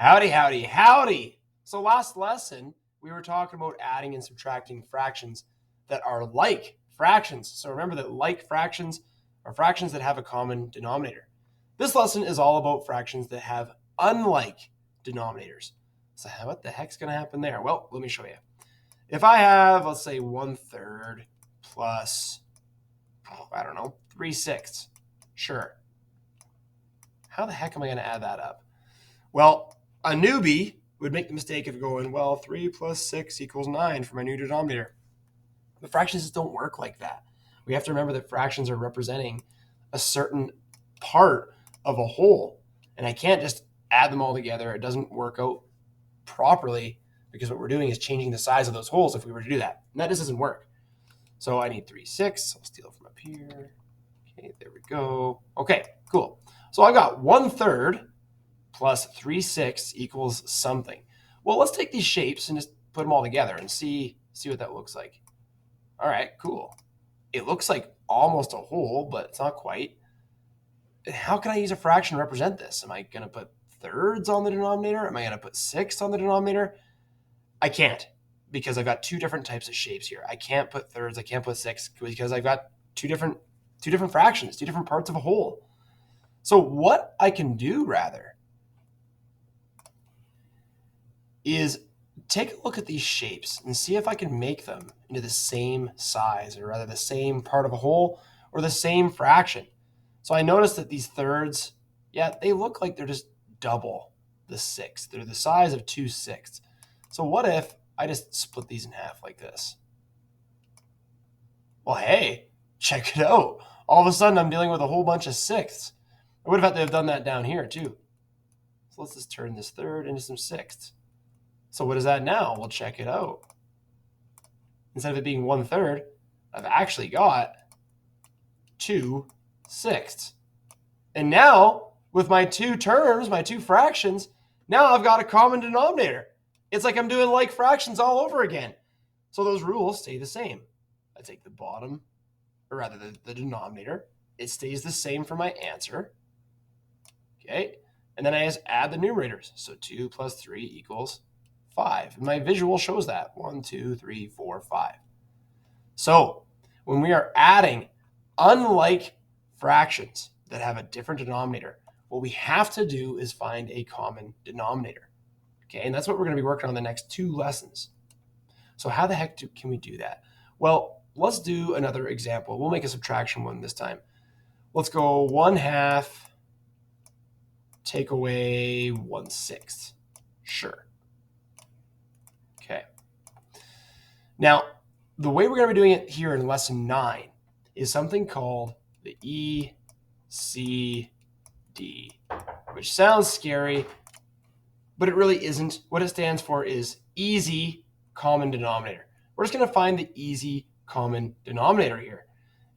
Howdy, howdy, howdy. So last lesson, we were talking about adding and subtracting fractions that are like fractions. So remember that like fractions are fractions that have a common denominator. This lesson is all about fractions that have unlike denominators. So what the heck's going to happen there? Well, let me show you. If I have, let's say, 1/3 plus, 3/6. Sure. How the heck am I going to add that up? Well, a newbie would make the mistake of going, well, 3 plus 6 equals 9 for my new denominator. But fractions just don't work like that. We have to remember that fractions are representing a certain part of a whole. And I can't just add them all together. It doesn't work out properly because what we're doing is changing the size of those holes if we were to do that. And that just doesn't work. So I need 3/6. I'll steal it from up here. Okay, there we go. Okay, cool. So I got 1/3 plus 3/6 equals something. Well, let's take these shapes and just put them all together and see what that looks like. All right, cool. It looks like almost a whole, but it's not quite. How can I use a fraction to represent this? Am I going to put thirds on the denominator? Am I going to put 6 on the denominator? I can't, because I've got two different types of shapes here. I can't put thirds, I can't put 6, because I've got two different fractions, two different parts of a whole. So what I can do rather is take a look at these shapes and see if I can make them into the same size, or rather the same part of a whole or the same fraction. So I noticed that these thirds, they look like they're just double the 6. They're the size of 2/6. So what if I just split these in half like this? Well, hey, check it out. All of a sudden I'm dealing with a whole bunch of 6ths. I would have had to have done that down here too. So let's just turn this third into some 6ths. So what is that now? Well, check it out. Instead of it being 1/3, I've actually got 2/6. And now, with my two terms, my two fractions, now I've got a common denominator. It's like I'm doing like fractions all over again. So those rules stay the same. I take the bottom, or rather the denominator. It stays the same for my answer. Okay, and then I just add the numerators. So 2 plus 3 equals 5. And my visual shows that. 1, 2, 3, 4, 5. So when we are adding unlike fractions that have a different denominator, what we have to do is find a common denominator. Okay, and that's what we're going to be working on the next 2 lessons. So how the heck can we do that? Well, let's do another example. We'll make a subtraction one this time. Let's go 1/2 take away 1/6. Sure. Okay. Now, the way we're going to be doing it here in lesson 9 is something called the ECD, which sounds scary, but it really isn't. What it stands for is easy common denominator. We're just going to find the easy common denominator here.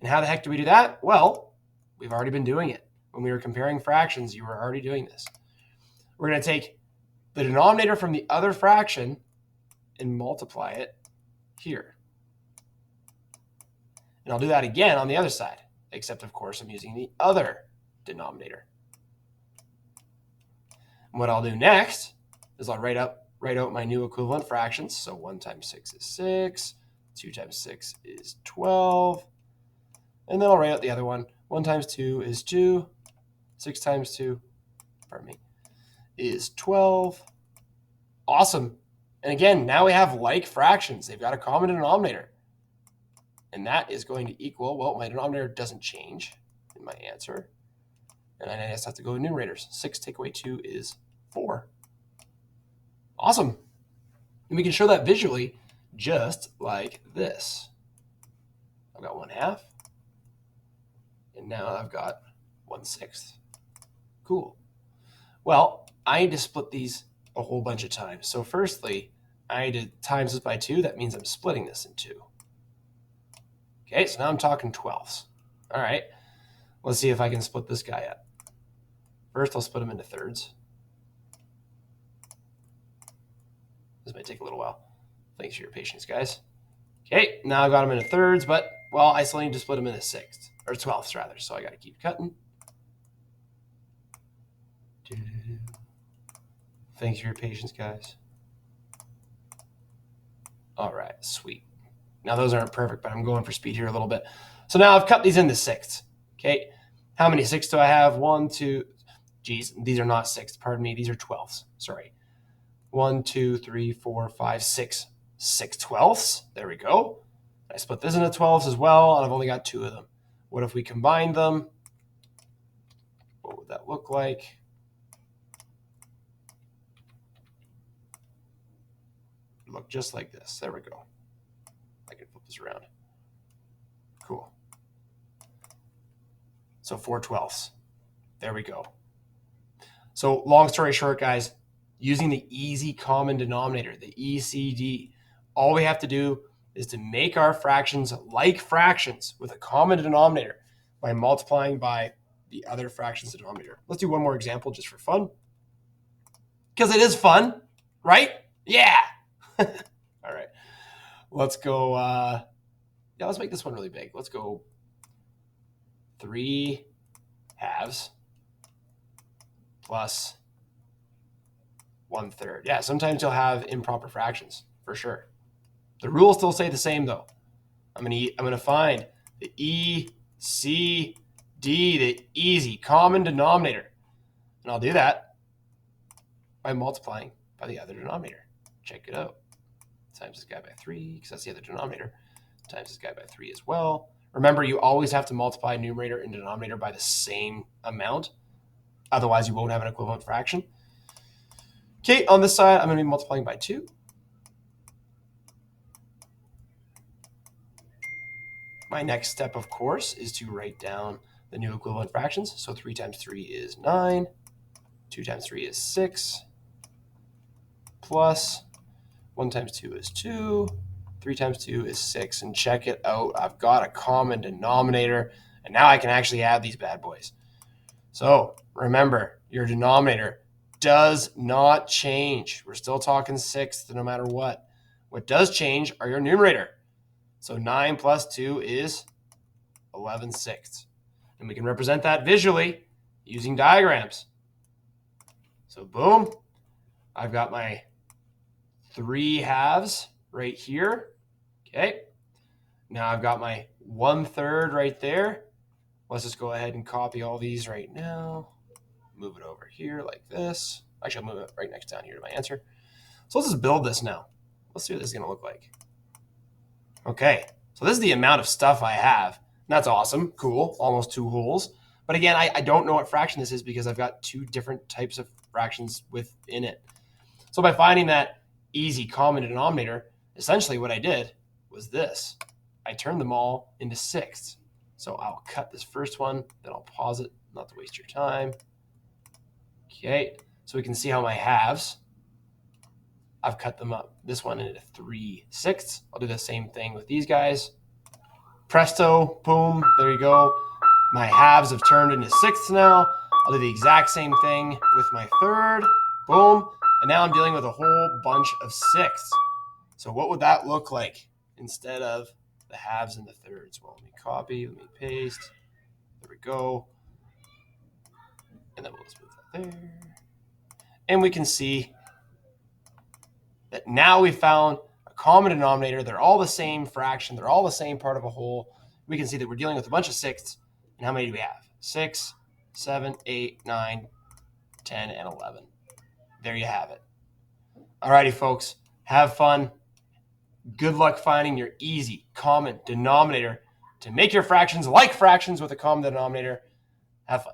And how the heck do we do that? Well, we've already been doing it. When we were comparing fractions, you were already doing this. We're going to take the denominator from the other fraction and multiply it here. And I'll do that again on the other side, except of course I'm using the other denominator. And what I'll do next is I'll write out my new equivalent fractions. So 1 times 6 is 6, 2 times 6 is 12, and then I'll write out the other one. 1 times 2 is 2, 6 times 2, is 12. Awesome. And again, now we have like fractions. They've got a common denominator. And that is going to equal, well, my denominator doesn't change in my answer. And I just have to go with numerators. 6 take away 2 is 4. Awesome. And we can show that visually just like this. I've got 1/2. And now I've got 1/6. Cool. Well, I need to split these a whole bunch of times. So firstly, I need to times this by 2. That means I'm splitting this in 2. Okay, so now I'm talking 12ths. All right, let's see if I can split this guy up. First, I'll split him into thirds. This might take a little while. Thanks for your patience, guys. Okay, now I've got them into thirds, but, well, I still need to split them into 6ths, or 12ths rather, so I got to keep cutting. Thanks for your patience, guys. All right, sweet. Now those aren't perfect, but I'm going for speed here a little bit. So now I've cut these into sixths. Okay, how many sixths do I have? 1, 2. Geez, these are not sixths. Pardon me. These are twelfths. Sorry. 1, 2, 3, 4, 5, 6. 6 twelfths. There we go. I split this into twelfths as well, and I've only got 2 of them. What if we combine them? What would that look like? Look just like this. There we go. I can flip this around. Cool. So 4 twelfths. There we go. So long story short, guys, using the easy common denominator, the ECD, all we have to do is to make our fractions like fractions with a common denominator by multiplying by the other fractions denominator. Let's do one more example just for fun. Because it is fun, right? Yeah. All right. Let's go. Let's make this one really big. Let's go 3 halves plus 1/3. Yeah, sometimes you'll have improper fractions for sure. The rules still say the same though. I'm gonna find the ECD, the easy common denominator, and I'll do that by multiplying by the other denominator. Check it out. Times this guy by 3 because that's the other denominator. Times this guy by 3 as well. Remember, you always have to multiply numerator and denominator by the same amount. Otherwise, you won't have an equivalent fraction. Okay, on this side, I'm going to be multiplying by 2. My next step, of course, is to write down the new equivalent fractions. So 3 times 3 is 9. 2 times 3 is 6. Plus 1 times 2 is 2. 3 times 2 is 6. And check it out. I've got a common denominator. And now I can actually add these bad boys. So remember, your denominator does not change. We're still talking sixths no matter what. What does change are your numerator. So 9 plus 2 is 11 sixths. And we can represent that visually using diagrams. So boom, I've got my 3 halves right here. Okay. Now I've got my 1/3 right there. Let's just go ahead and copy all these right now. Move it over here like this. Actually, I'll move it right next down here to my answer. So let's just build this now. Let's see what this is going to look like. Okay, so this is the amount of stuff I have. And that's awesome, cool, almost 2 wholes. But again, I don't know what fraction this is because I've got 2 different types of fractions within it. So by finding that easy common denominator, essentially what I did was this. I turned them all into sixths. So I'll cut this first one, then I'll pause it, not to waste your time. Okay, so we can see how my halves, I've cut them up. This one into 3 sixths. I'll do the same thing with these guys. Presto, boom, there you go. My halves have turned into sixths now. I'll do the exact same thing with my third, boom. And now I'm dealing with a whole bunch of sixths. So what would that look like instead of the halves and the thirds? Well, let me copy, let me paste. There we go. And then we'll just move that there. And we can see that now we found a common denominator. They're all the same fraction. They're all the same part of a whole. We can see that we're dealing with a bunch of sixths. And how many do we have? 6, 7, 8, 9, 10, and 11. There you have it. All righty, folks. Have fun. Good luck finding your easy common denominator to make your fractions like fractions with a common denominator. Have fun.